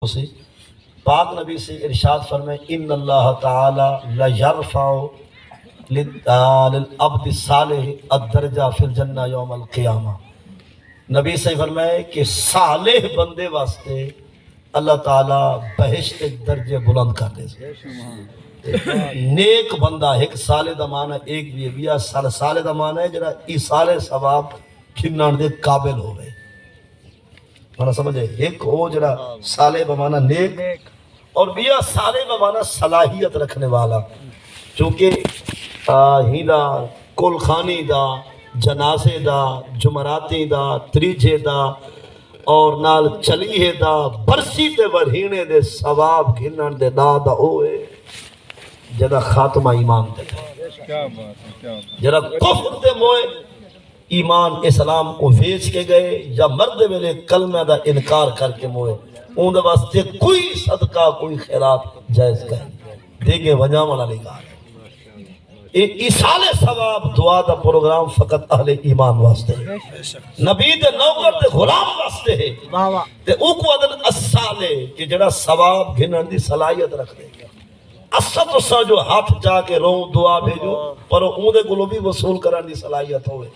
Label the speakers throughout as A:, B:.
A: اسی پاک نبی سے ارشاد فرمائے ان اللہ تعالی لیرفع للعبد الصالح الدرجہ فی الجنہ یوم القیامہ. نبی سے فرمائے کہ صالح بندے واسطے اللہ تعالیٰ بہشت درجے بلند کر دے. نیک بندہ ایک صالح دا معنی ایک بھی ہے صالح دا معنی ہے جڑا ایصال ثواب کھنن دے قابل ہوئے. مانا سمجھے ایک ہو جڑا صالح بمانا نیک اور بیا صالح بمانا صلاحیت رکھنے والا. چونکہ ہیلا کل خانی دا جنازے دا جمعراتی دا تریجے دا اور نال چلیے دا برسی تے ورہینے دے ثواب گھنن دے نا دا ہوئے جدا خاتمہ ایمان دے جدا کفر دے موئے ایمان اسلام کو ویچ کے گئے یا مرد ویلے کلمہ دا انکار کر کے موئے ان دے واسطے کوئی صدقہ کوئی خیرات جائز گئے دیکھیں وجہ والا لگا ایصال ثواب دعا دا پروگرام فقط اہل ایمان واسطے نبی دے نوکر دے غلام واسطے ہے تے اوکو عدد الصالح کہ جڑا ثواب گھنن دی صلاحیت رکھ دے اسد اسا جو ہاتھ جا کے رو دعا بھیجو پر اون دے کولو بھی وصول کرن دی صلاحیت ہوئے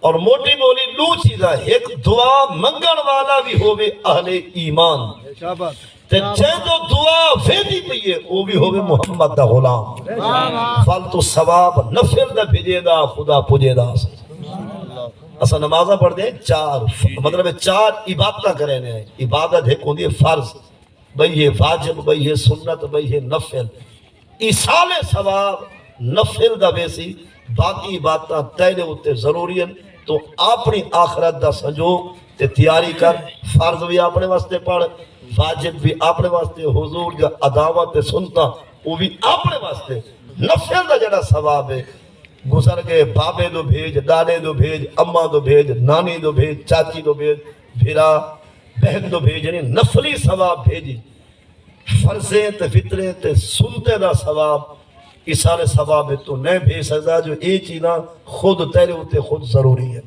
A: اور موٹی بولی دو چیزاں ایک دعا منگن والا بھی ہوئے اہل ایمان تے جو دعا ویدی پئیے وہ بھی ہوئے محمد دا غلام فالتو ثواب نفر دا بھیجے دا خدا پجے دا اسا نمازہ پڑھ دیں چار مطلب چار عبادتہ کریں عبادت ہے کون دی فرض بھئی یہ واجب بھئی یہ سنت بھئی یہ نفل ایصال ثواب نفل دا ویسی باقی باتاں تیرے ہوتے ضروری ہیں تو اپنی آخرت دا سنجوگ تے تیاری کر فرض بھی اپنے واسطے پڑھ واجب بھی اپنے واسطے حضور جو عداوت سنتا وہ بھی اپنے واسطے نفل دا جڑا ثواب ہے گزر گئے بابے دو بھیج دادے دو بھیج اماں دو بھیج نانی دو بھیج چاچی دو بھیج بھیرا بہن دو بھیج یعنی نفلی ثواب بھیجی فرضیں تے فطریں تے سنتے دا ثواب ایصال ثواب ہے تو نئے بھیج سکتا جو ایک چیزاں خود تیرے ہوتے خود ضروری ہے.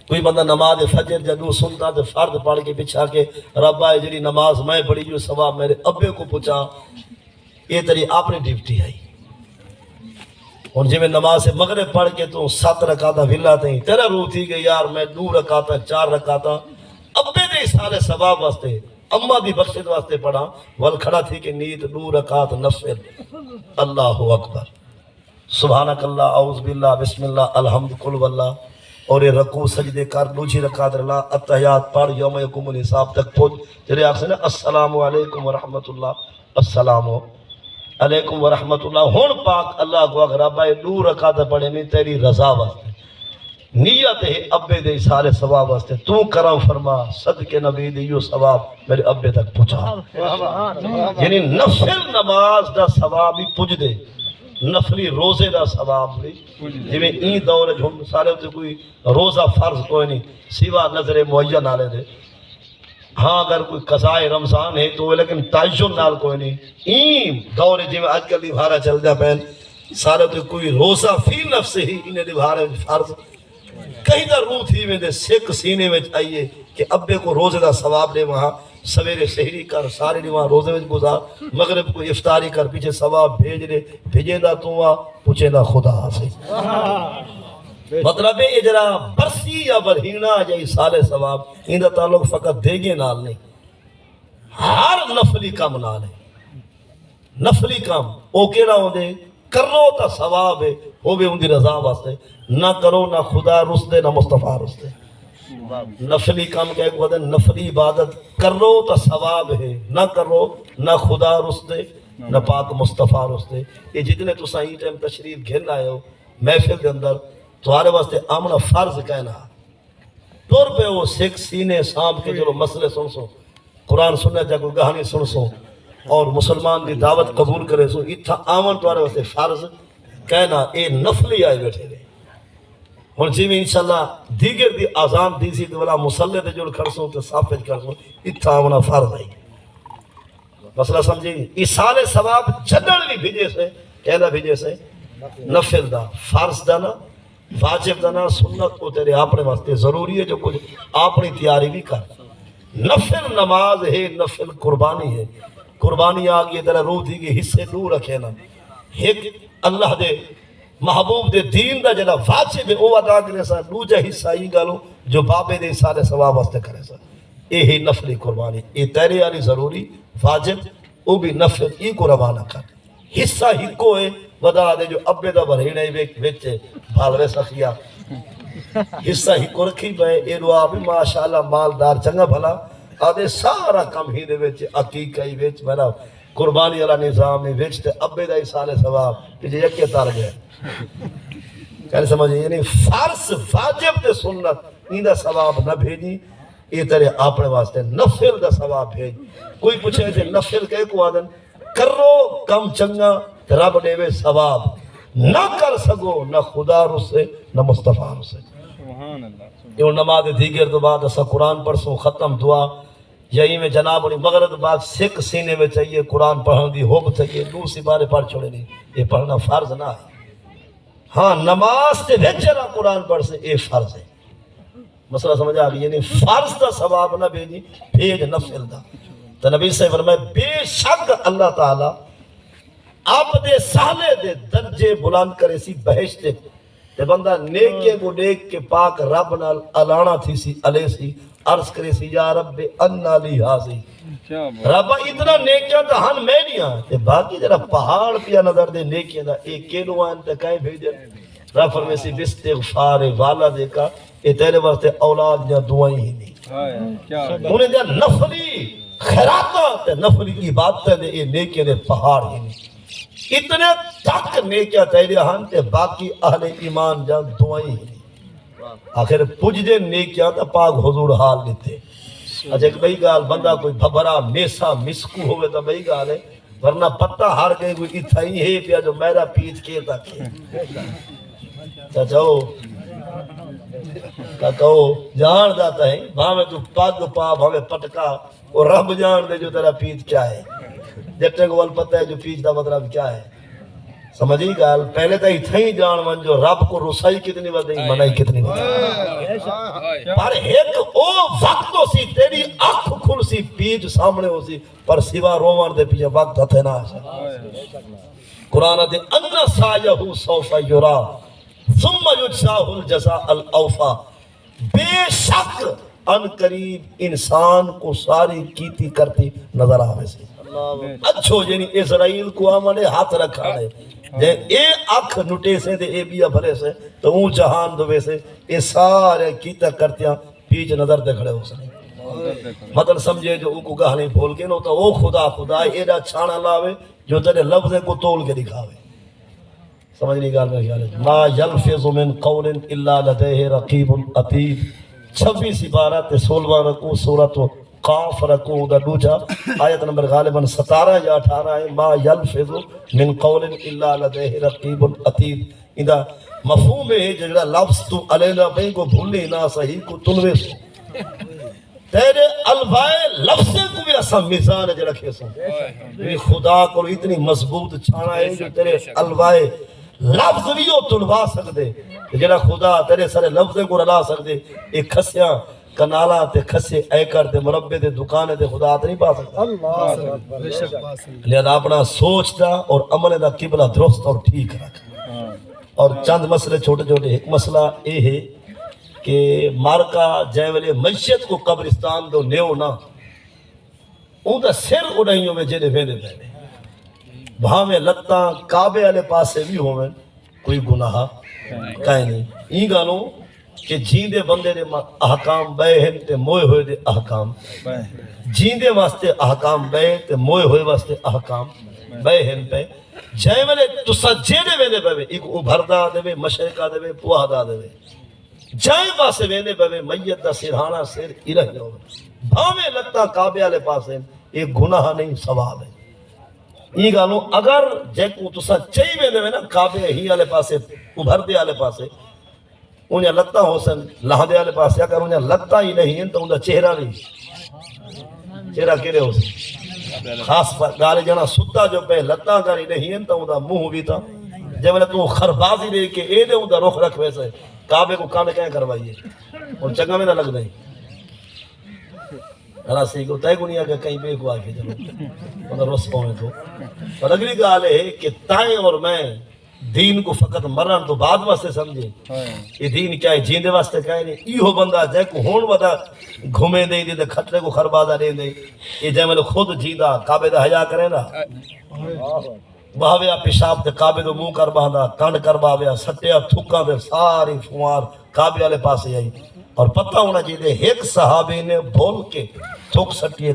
A: کوئی بندہ نماز فجر جدو سنتا تو فرد پڑھ کے بچھا کے رب آئے جڑی نماز میں پڑھی جو ثواب میرے ابے کو پوچھا یہ تیری اپنی ڈیوٹی آئی اور جی میں نماز مغرب پڑھ کے تو 7 رکعتہ ویلا تھیں تیرا روح تھی کہ یار میں 2 رکعتہ 4 رکعتہ ابے دے ایصال ثواب واسطے اماں دی بخشت واسطے پڑھا ول کھڑا تھی کہ نیت 2 رکعت نفل اللہ اکبر سبحانک اللہ اعوذ باللہ بسم اللہ الحمد کل واللہ اور یہ رکوع سجدے کر دوسری رکعت اللہ اتحیات پڑھ یوم یقوم الحساب تک پہنچ جرے آپ سے نا السلام علیکم ورحمت اللہ السلام علیکم ورحمت اللہ ہون پاک اللہ کو اگر ابائے 2 رکعت پڑھے نہیں تیری رضا واسطے نیت ہے ابے دے سارے ثواب واسطے تو کرم فرما صدقے نبی دے یہ ثواب میرے ابے تک پہنچا یعنی نفل نماز دا ثواب ہی پوچھ دے نفلی روزے دا ثواب بھی جی میں این دور جو سارے ہوتے کوئی روزہ فرض کوئی نہیں سوا نظر معین نالے دے ہاں اگر کوئی قضاء رمضان ہے تو لیکن تعجب نال کوئی نہیں این دور جی میں آج کل دیوارہ چل جا پہن سارے ہوتے کوئی روزہ فی نفس ہی انہیں دیوارہ فرض کہیں در روح تھی میں دے سکھ سینے میں آئیے کہ ابے کو روزے دا ثواب دے وہاں سویرے سحری کر سارے دی وہاں روزے میں گزار مغرب کو افطاری کر پیچھے ثواب بھیج دے بھیجے دا تو وہاں پوچھے دا خدا سے مطلب ہے یہ جرا برسی یا برہینہ یا ایصال ثواب ان دا تعلق فقط دیگے نال نہیں ہر نفلی کام نال ہے نفلی کام او کیڑا ہو دے کرو تا ثواب ہے وہ بھی ان دی رضا واسطے نہ کرو نہ خدا رسدے نہ مصطفیٰ رسدے نفلی کام کہے کو کہتے ہیں نفلی عبادت کرو تو ثواب ہے نہ کرو نہ خدا رسدے نہ پاک مصطفیٰ رسدے یہ جتنے تو صحیح ٹائم تشریف گھن آئے ہو محفل کے اندر تمہارے واسطے آمنا فرض کہنا طور پہ وہ سکھ سینے سانپ کے جو مسئلے سن سو قرآن سننے جا کوئی کہانی سن سو اور مسلمان دی دعوت قبول کرے سو اتھا آمن تمہارے واسطے فرض کہنا اے نفلی آئے بیٹھے گئے اور جی میں انشاءاللہ دیگر دی آزان دیسی دولا مسلح دے جوڑ کھڑسوں تو صافج کھڑسوں اتھا آمنا فرض آئی مسئلہ سمجھیں ایصال ثواب جنرل بھی بھیجے سے کہنا بھیجے سے نفل دا فرض دا نا واجب دا نا سنت کو تیرے اپنے واسطے ضروری ہے جو کچھ اپنی تیاری بھی کر نفل نماز ہے، نفل قربانی ہے. قربانی آگئی تیرا روح دی کے حصے دور رکھے نا. ایک اللہ دے محبوب دے دین دا جڑا واجب ہے او ادا کرے سا. دوجا حصہ ہی گالو جو بابے دے سارے ثواب واسطے کرے سا. اے ہی نفلی قربانی. اے تیرے والی ضروری واجب او بھی نفل ای کو روانہ کر. حصہ ہی کو ہے ودا دے جو ابے دا بھرینے وچ بھالوے سخیا. حصہ ہی کو رکھی پے. اے دعا بھی ماشاءاللہ مالدار چنگا بھلا آدھے سارا کم ہی دے وچ عقیقہ ہی وچ میرا قربانی والا نظام ہی وچ تے ابے دا ہی سالے ثواب کہ جے یکے تار گئے. کہنے سمجھے یعنی فرض واجب تے سنت این دا ثواب نہ بھیجی. یہ تیرے اپنے واسطے نفل دا ثواب بھیج. کوئی پوچھے کہ نفل کہے کو آدن کرو کم چنگا رب دے وے ثواب. نہ کر سکو نہ خدا رسے نہ مصطفیٰ رسے. یہ نماز دیگر تو بعد اسا قرآن پڑھسوں ختم دعا یہی میں جناب انہیں مغرب بعد سکھ سینے میں چاہیے قرآن پڑھن دی ہوب چاہیے. دوسری بارے پڑھ چھوڑے نہیں. یہ پڑھنا فرض نہ ہے. ہاں نماز تے ویچرا قرآن پڑھ سے یہ فرض ہے. مسئلہ سمجھ آگئی. یعنی فرض دا ثواب نہ بھیجی بھیج نفل دا. تو نبی سے فرمائے بے شک اللہ تعالیٰ آپ دے سالے دے درجے بلند کرے سی بہشتے. تے بندہ نیکے کو نیک کے پاک رب نال الانا تھی سی علیہ سی عرض کرے سی یا رب انہ لی حاضی. رب اتنا نیکیاں دا ہن میں نہیں آن تے باقی جرا پہاڑ پیا نظر دے نیکیاں دا ایک کیلو آن تے کہیں بھیجے. رب فرمے سی بستغفار والا دیکھا یہ تیرے واسطے اولاد یا دعائیں ہی نہیں. انہیں جا نفلی خیراتاں تے نفلی عبادتیں دے یہ نیکیاں دے پہاڑ ہی نہیں. اتنے تک نیکیاں تیرے ہن تے باقی اہل ایمان جان دعائیں ہی نہیں. آخر پوچھ دے نیکیاں تا پاک حضور حال دیتے. اچھا ایک بھئی گال بندہ کوئی بھبرا میسا مسکو ہوئے تا بھئی گال ہے ورنہ پتہ ہار گئے کوئی اتھا ہی ہے پیا جو میرا پیچ کے تک چاچاؤ کہو جان جاتا ہے بھاوے تو پاک پا بھاوے پٹکا اور رب جان دے جو تیرا پیچ کیا ہے. جٹے کو وال پتہ ہے جو پیچ دا مطلب کیا ہے. سمجھی گال پہلے تا ہی تھئی جان من جو رب کو رسائی کتنی ودئی منائی کتنی ودئی. پر ایک او وقت ہو سی تیری آنکھ کھل سی پیچ سامنے ہو سی پر سوا روان دے پیچھے وقت ہتھے نہ آشا. قرآن دے انہ سایہو سوفا یرا ثم یجزاہ الجزاء الاوفا. بے شک ان قریب انسان کو ساری کیتی کرتی نظر آوے سے. اچھو یعنی اسرائیل کو آمنے ہاتھ رکھا ہے جے اے اکھ نٹے سے دے اے بیا بھرے سے تو اون جہان دوے سے اے سارے کیتا کرتیاں پیچ نظر دے کھڑے ہو سکے. مطلب سمجھے جو کو گاہنے بھول کے نو تو او خدا خدا ایڈا چھانا لاوے جو تیرے لفظیں کو تول کے دکھاوے. سمجھ نہیں گال میں خیال ہے. ما یلفظ من قول الا لدیہ رقیب عتید. 26 پارہ تے 16 رکوع سورۃ قاف رکوع دا دوجا آیت نمبر غالباً 17 یا 18 ہے. ما یلفظ من قول الا لدیہ رقیب عتید. ادا مفہوم ہے جڑا لفظ تو علینا پہ کو بھولے نہ صحیح کو تنوے سو تیرے الوائے لفظیں کو بھی ایسا میزان ہے رکھے سو. خدا کو اتنی مضبوط چھانا ہے جو تیرے الوائے لفظ بھی ہو تلوا سکتے جڑا خدا تیرے سارے لفظیں کو رلا سکتے. ایک کھسیاں کنالا تے کھسے ایکڑ تے مربع تے دکانے تے خدا تے نہیں پا سکتا. لہذا اپنا سوچ دا اور عمل دا قبلہ درست اور ٹھیک رکھ. اور چند مسئلے چھوٹے چھوٹے. ایک مسئلہ یہ ہے کہ مارکا جائے والے میت کو قبرستان دو نیو نا اون دا سر اڑائیوں میں جڑے ویندے پہنے بھاویں لتاں کعبے والے پاسے بھی ہوویں کوئی گناہ کہیں نہیں. این گالوں کہ جیندے بندے دے احکام بے ہیں تے موئے ہوئے دے احکام جیندے واسطے احکام بے تے موئے ہوئے واسطے احکام بے ہیں پہ جائے والے تسا جیدے ویندے پہ ایک ابھردہ دے مشرقہ دے پوہدہ دے جائیں پاسے ویندے پہ میت دا سرہانہ سر الہی ہوگا بھاویں لگتا کعبے والے پاسے ایک گناہ نہیں ثواب ہے. یہ گالوں اگر جے کو تسا چاہی ویندے میں نا کعبے ہی والے پاسے ابھردے والے پاسے انہیں لگتا ہو سن لہدے والے پاسے اگر انہیں لگتا ہی نہیں ہے تو انہیں چہرہ نہیں چہرہ کیرے ہو سن خاص گالے جانا ستا جو پہ لگتا کاری نہیں ہے تو انہیں منہ بھی تھا جب میں نے تو خربازی دے کے اے دے انہیں رخ رکھ ویسے کعبے کو کان کہیں کروائیے اور چنگا میں نہ لگ نہیں. راسی کو تے کو نہیں آگے کہیں بے کو آگے چلو انہوں رس پاؤں تو اور اگلی گال ہے کہ تائیں اور میں دین کو فقط مرن تو بعد واسطے سمجھے یہ دین کیا ہے جیندے واسطے کہے نہیں ایہو بندہ جے کو ہون ودا گھومیں دے دے کھٹرے کو خربادہ دے دے یہ جے میں خود جیندہ کعبے دا حیا کرے نا بہاویا پیشاب تے کعبے دو منہ کر باندھا کنڈ کر باویا سٹیا تھکاں دے ساری فوار کعبے والے پاسے آئی اور پتہ ہونا چاہیے ایک صحابی نے بول کے تھک سٹیے